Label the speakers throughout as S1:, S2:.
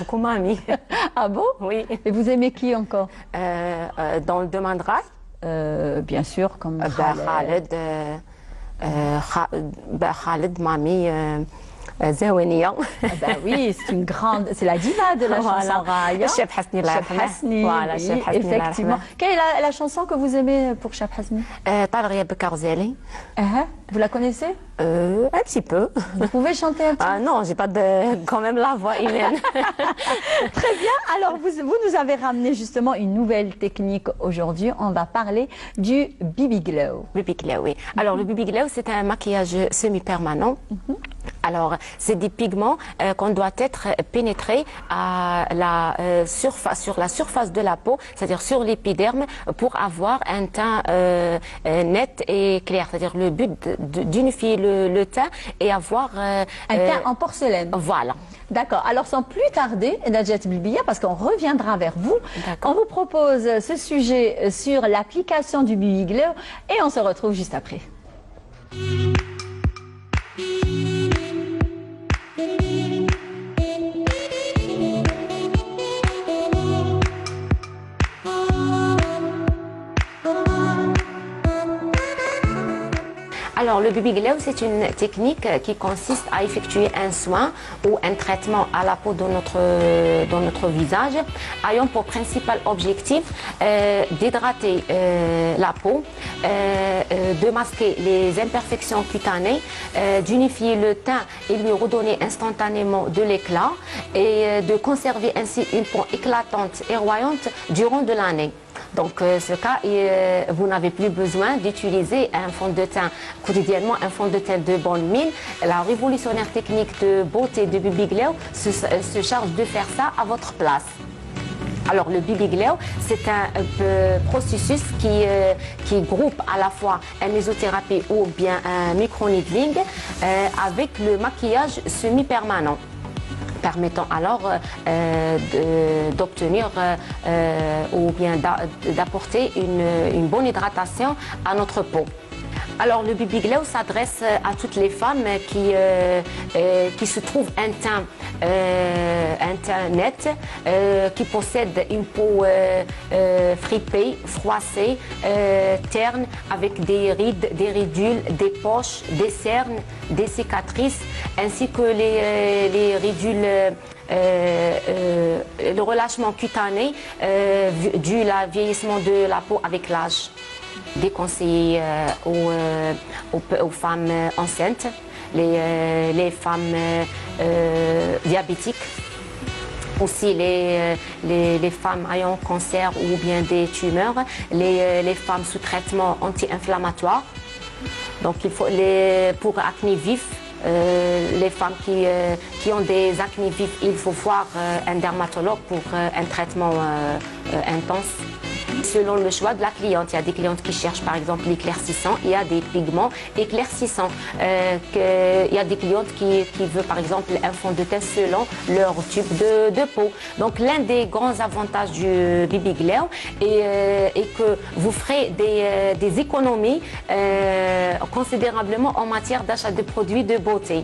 S1: beaucoup mamie.
S2: Ah bon?
S1: Oui.
S2: Et vous aimez qui encore?
S1: Dans le demanderai,
S2: Bien sûr, comme Khaled.
S1: Khaled, mamie, Zawenia.
S2: Ah bah oui, c'est une grande, c'est la diva de la chanson Raya.
S1: Cheb Hasni, Allah
S2: Cheb
S1: yarhamah.
S2: Hasni,
S1: Voilà,
S2: oui,
S1: Cheb Hasni, Allah
S2: effectivement.
S1: yarhamah.
S2: Quelle est la chanson que vous aimez pour Cheb Hasni?
S1: Talria Bekarzeli.
S2: Vous la connaissez?
S1: Un petit peu.
S2: Vous pouvez chanter un petit
S1: Ah non, j'ai pas quand même la voix humaine.
S2: Très bien. Alors, vous nous avez ramené justement une nouvelle technique aujourd'hui. On va parler du Baby Glow.
S1: Baby Glow, oui. Alors, le Baby Glow, c'est un maquillage semi-permanent. Alors, c'est des pigments qu'on doit être pénétrés à sur la surface de la peau, c'est-à-dire sur l'épiderme, pour avoir un teint net et clair. C'est-à-dire le but d'unifier le teint et avoir
S2: Un teint en porcelaine.
S1: Voilà.
S2: D'accord. Alors, sans plus tarder, Najat Bilbia, parce qu'on reviendra vers vous, on vous propose ce sujet sur l'application du Baby Glow et on se retrouve juste après.
S1: Alors, le Baby Glow, c'est une technique qui consiste à effectuer un soin ou un traitement à la peau de notre visage, ayant pour principal objectif d'hydrater la peau, de masquer les imperfections cutanées, d'unifier le teint et lui redonner instantanément de l'éclat et de conserver ainsi une peau éclatante et royante durant de l'année. Donc, ce cas, vous n'avez plus besoin d'utiliser un fond de teint quotidiennement, un fond de teint de bonne mine. La révolutionnaire technique de beauté de Baby Glow se charge de faire ça à votre place. Alors, le Baby Glow, c'est un processus qui groupe à la fois un mésothérapie ou bien un micro-needling avec le maquillage semi-permanent, permettant alors d'obtenir ou bien d'apporter une bonne hydratation à notre peau. Alors, le Baby Glow s'adresse à toutes les femmes qui se trouvent un teint net, qui possèdent une peau fripée, froissée, terne, avec des rides, des ridules, des poches, des cernes, des cicatrices, ainsi que les ridules, le relâchement cutané dû au vieillissement de la peau avec l'âge. Déconseillé aux femmes enceintes, les femmes diabétiques, aussi les femmes ayant cancer ou bien des tumeurs, les femmes sous traitement anti-inflammatoire. Donc il faut pour acné vif, les femmes qui ont des acné vifs, il faut voir un dermatologue pour un traitement intense. Selon le choix de la cliente, il y a des clientes qui cherchent par exemple l'éclaircissant, il y a des pigments éclaircissants. Il y a des clientes qui veulent par exemple un fond de teint selon leur type de peau. Donc l'un des grands avantages du Baby Glow est que vous ferez des économies considérablement en matière d'achat de produits de beauté.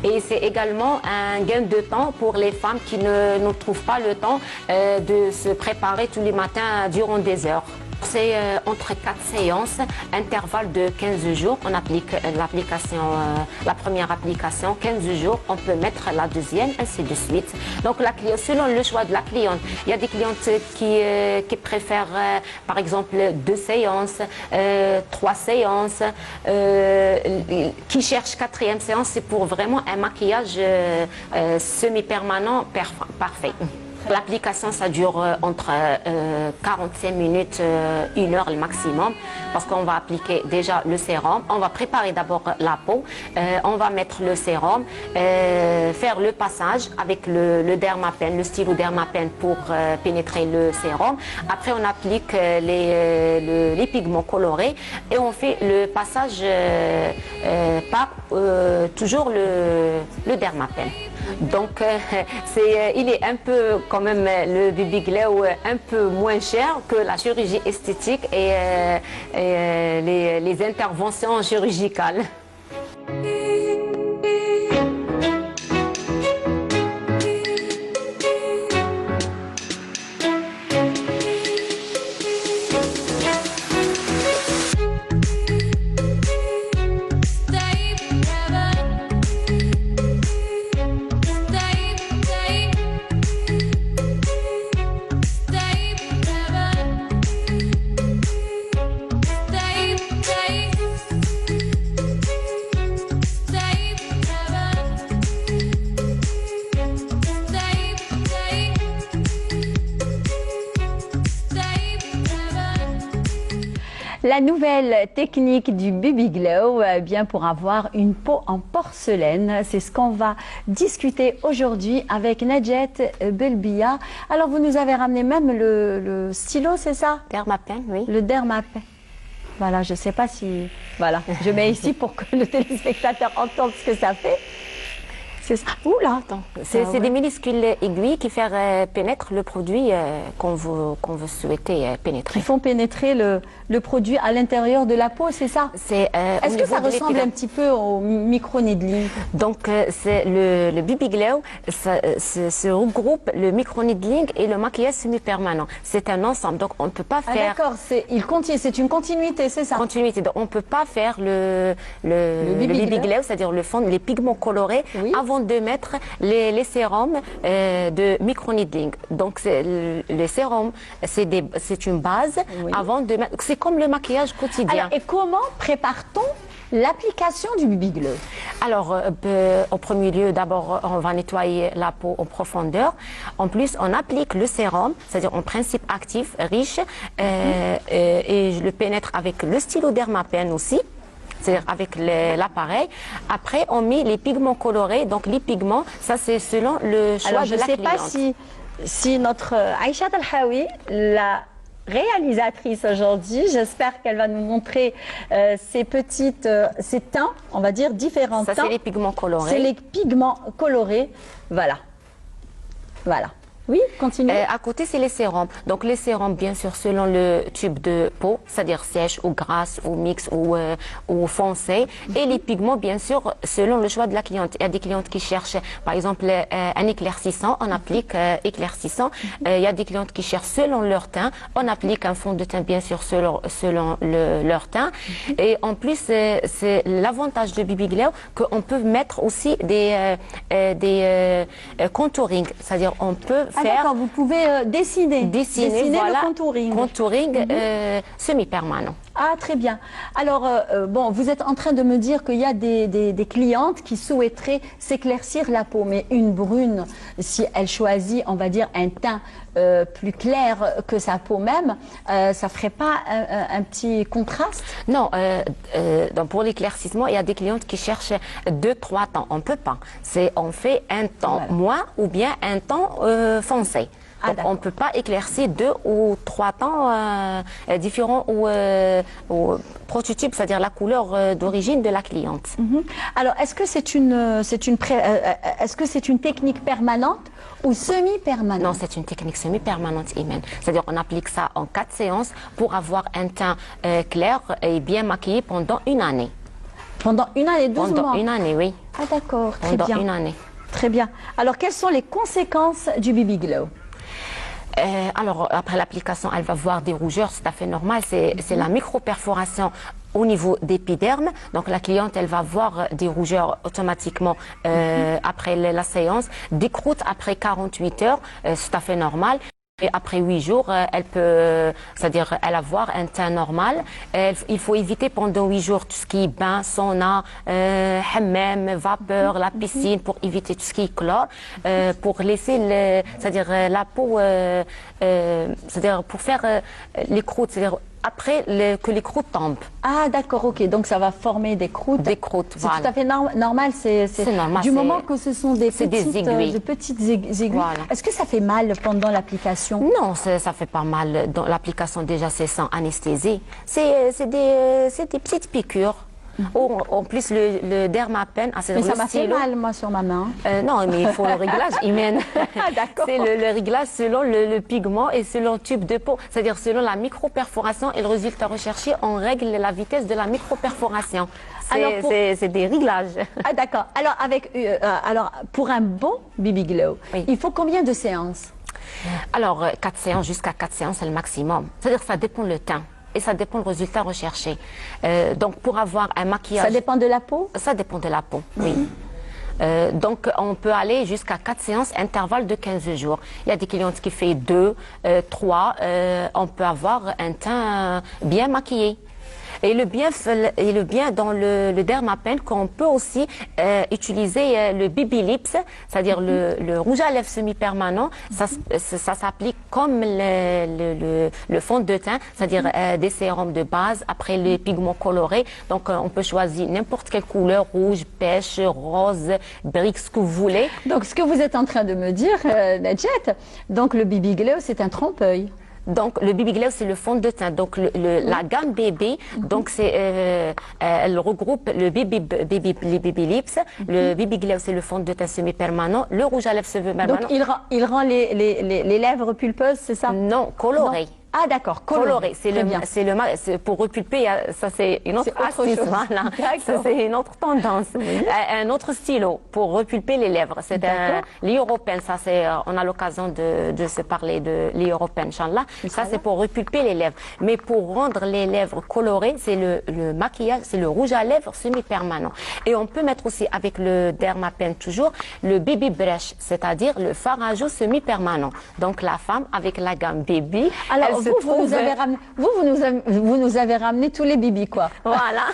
S1: Et c'est également un gain de temps pour les femmes qui ne trouvent pas le temps de se préparer tous les matins durant des heures. C'est entre 4 séances, intervalle de 15 jours. On applique l'application, la première application, 15 jours. On peut mettre la deuxième, ainsi de suite. Donc, selon le choix de la cliente, il y a des clientes qui préfèrent, par exemple, 2 séances, 3 séances, qui cherchent 4e séance. C'est pour vraiment un maquillage semi-permanent parfait. L'application, ça dure entre 45 minutes, 1 heure le maximum, parce qu'on va appliquer déjà le sérum. On va préparer d'abord la peau, on va mettre le sérum, faire le passage avec le dermapen, le stylo dermapen pour pénétrer le sérum. Après, on applique les pigments colorés et on fait le passage par toujours le dermapen. Donc, il est un peu, quand même, le Baby Glow un peu moins cher que la chirurgie esthétique et les interventions chirurgicales.
S2: La nouvelle technique du Baby Glow, bien pour avoir une peau en porcelaine, c'est ce qu'on va discuter aujourd'hui avec Nadjet Belbia. Alors vous nous avez ramené même le stylo, c'est ça?
S1: Dermapen, oui.
S2: Le Dermapen. Voilà, je ne sais pas si... Voilà, je mets ici pour que le téléspectateur entende ce que ça fait. C'est ça. Ouh là, attends.
S1: C'est des minuscules aiguilles qui font pénétrer le produit qu'on veut souhaiter pénétrer.
S2: Qui font pénétrer le produit à l'intérieur de la peau, c'est ça? Est-ce que ça ressemble un petit peu au micro-needling?
S1: Donc, c'est le Baby Glow, se regroupe le micro-needling et le maquillage semi-permanent. C'est un ensemble, donc on ne peut pas faire...
S2: Ah d'accord, c'est une continuité, c'est ça?
S1: Continuité, donc on ne peut pas faire le Baby Glow, c'est-à-dire le fond, les pigments colorés, oui, avant de mettre les sérums de micro-needling. Donc, les sérums, c'est une base, oui, avant de mettre... C'est comme le maquillage quotidien.
S2: Alors, et comment prépare-t-on l'application du Baby Glow?
S1: Alors, au premier lieu, d'abord, on va nettoyer la peau en profondeur. En plus, on applique le sérum, c'est-à-dire en principe actif, riche, et je le pénètre avec le stylo Dermapen aussi, c'est-à-dire avec l'appareil. Après, on met les pigments colorés. Donc, les pigments, ça, c'est selon le choix de la cliente.
S2: Je ne sais pas si notre Aïcha Talhaoui, la réalisatrice aujourd'hui, j'espère qu'elle va nous montrer ces teints, on va dire, différents teints.
S1: Ça, c'est les pigments colorés.
S2: C'est les pigments colorés. Voilà. Voilà. Oui, continue.
S1: À côté, c'est les sérums. Donc, les sérums, bien sûr, selon le type de peau, c'est-à-dire sèche ou grasse ou mixte ou foncée. Et les pigments, bien sûr, selon le choix de la cliente. Il y a des clientes qui cherchent, par exemple, un éclaircissant. On applique éclaircissant. Il y a des clientes qui cherchent selon leur teint. On applique un fond de teint, bien sûr, selon leur teint. Et en plus, c'est l'avantage de Baby Glow qu'on peut mettre aussi des contouring. C'est-à-dire, on peut
S2: d'accord, vous pouvez dessiner
S1: voilà,
S2: le contouring.
S1: Contouring semi-permanent.
S2: Ah, très bien. Alors, bon, vous êtes en train de me dire qu'il y a des clientes qui souhaiteraient s'éclaircir la peau, mais une brune, si elle choisit, on va dire, un teint plus clair que sa peau même, ça ferait pas un petit contraste?
S1: Non, donc pour l'éclaircissement, il y a des clientes qui cherchent 2-3 tons. On peut pas. On fait un ton moins ou bien un ton foncé. Donc, on ne peut pas éclaircir 2 ou 3 tons différents ou prototypes, c'est-à-dire la couleur d'origine de la cliente.
S2: Alors, est-ce que c'est une technique permanente ou semi-permanente?
S1: Non, c'est une technique semi-permanente, Imen. C'est-à-dire on applique ça en 4 séances pour avoir un teint clair et bien maquillé pendant une année.
S2: Pendant une année, 12 mois?
S1: Pendant une année, oui.
S2: Ah d'accord, très bien.
S1: Pendant une année.
S2: Très bien. Alors, quelles sont les conséquences du Baby Glow?
S1: Alors, après l'application, elle va voir des rougeurs, c'est tout à fait normal. C'est la micro-perforation au niveau d'épiderme. Donc, la cliente, elle va voir des rougeurs automatiquement après la séance, des croûtes après 48 heures, c'est tout à fait normal. Et après 8 jours, elle peut, c'est-à-dire, elle avoir un teint normal. Il faut éviter pendant 8 jours tout ce qui est bain, sauna, hammam, vapeur, la piscine, pour éviter tout ce qui est chlore, pour laisser, c'est-à-dire la peau, c'est-à-dire pour faire les croûtes, c'est-à-dire après que les croûtes tombent.
S2: Ah d'accord, ok, donc ça va former des croûtes.
S1: Des croûtes,
S2: voilà. C'est tout à fait normal, c'est normal. Du moment que ce sont des petites aiguilles. Voilà. Est-ce que ça fait mal pendant l'application?
S1: Non, ça fait pas mal. Dans l'application, déjà, c'est sans anesthésie. C'est des petites piqûres. En plus, le Dermapen,
S2: mais ça m'a fait mal, moi, sur ma main.
S1: Non, mais il faut le réglage, Imen.
S2: D'accord.
S1: C'est le réglage selon le pigment et selon le type de peau. C'est-à-dire selon la micro-perforation et le résultat recherché, on règle la vitesse de la micro-perforation. C'est des réglages.
S2: Ah d'accord. Alors, pour un bon Baby Glow, oui, il faut combien de séances?
S1: Alors, 4 séances, jusqu'à 4 séances, c'est le maximum. C'est-à-dire que ça dépend le teint. Et ça dépend du résultat recherché. Donc, pour avoir un maquillage...
S2: Ça dépend de la peau?
S1: Ça dépend de la peau, oui. Donc, on peut aller jusqu'à 4 séances, intervalle de 15 jours. Il y a des clientes qui font 2, 3. On peut avoir un teint bien maquillé. Et le bien dans le Dermapen qu'on peut aussi utiliser le Baby Lips, c'est-à-dire le rouge à lèvres semi-permanent. Ça s'applique comme le fond de teint, c'est-à-dire des sérums de base, après les pigments colorés. Donc on peut choisir n'importe quelle couleur, rouge, pêche, rose, brique, ce que vous voulez.
S2: Donc ce que vous êtes en train de me dire, Nadjet, donc le BB Glow, c'est un trompe-l'œil.
S1: Donc le Baby Glow c'est le fond de teint. Donc la gamme bébé, donc elle regroupe le les Baby Lips, le Baby Glow c'est le fond de teint semi-permanent, le rouge à lèvres semi-permanent.
S2: Donc il rend les lèvres pulpeuses, c'est ça?
S1: Non, coloré.
S2: Non. Ah d'accord,
S1: coloré. C'est pour repulper, ça c'est une autre astuce, voilà. Ça c'est une autre tendance. Oui. Un autre stylo pour repulper les lèvres. C'est un l'Europen, ça c'est, on a l'occasion de se parler de l'Europen, Inch'Allah. Ça c'est pour repulper les lèvres. Mais pour rendre les lèvres colorées, c'est le maquillage, c'est le rouge à lèvres semi-permanent. Et on peut mettre aussi avec le Dermapen toujours le Baby Brush, c'est-à-dire le fard à joues semi-permanent. Donc la femme avec la gamme baby.
S2: Alors, vous nous avez ramené tous les bibis, quoi.
S1: Voilà.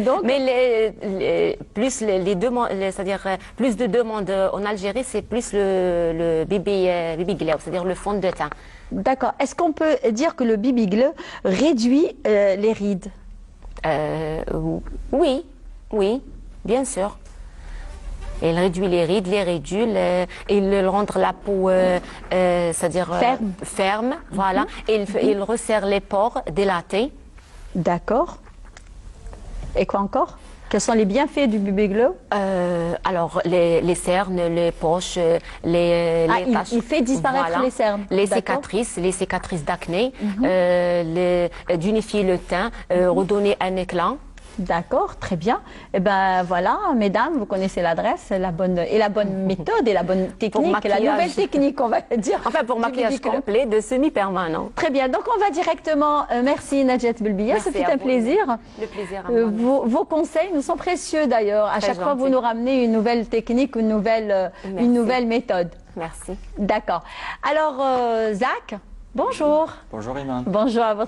S1: Donc, mais plus les demandes, c'est-à-dire plus de demandes en Algérie, c'est plus le baby glow, c'est-à-dire le fond de teint.
S2: D'accord. Est-ce qu'on peut dire que le baby glow réduit les rides?
S1: Oui, bien sûr. Il réduit les rides, les ridules, il rend la peau, c'est-à-dire ferme, voilà. Et il resserre les pores dilatés.
S2: D'accord. Et quoi encore? Quels sont les bienfaits du Baby Glow?
S1: Alors, les cernes, les poches, les taches.
S2: Il fait disparaître les cernes.
S1: Les cicatrices d'acné, d'unifier le teint, redonner un éclat.
S2: D'accord, très bien. Et ben voilà, mesdames, vous connaissez l'adresse, la bonne méthode et la bonne technique, la nouvelle technique, on va dire.
S1: Enfin, pour maquillage complet de semi-permanent.
S2: Très bien. Donc on va directement. Merci Nadjet Belbia, ce fut un plaisir.
S1: Le plaisir.
S2: Vos conseils nous sont précieux d'ailleurs. À chaque fois, vous nous ramenez une nouvelle technique, une nouvelle méthode.
S1: Merci.
S2: D'accord. Alors Zach, bonjour.
S3: Bonjour Iman.
S2: Bonjour à votre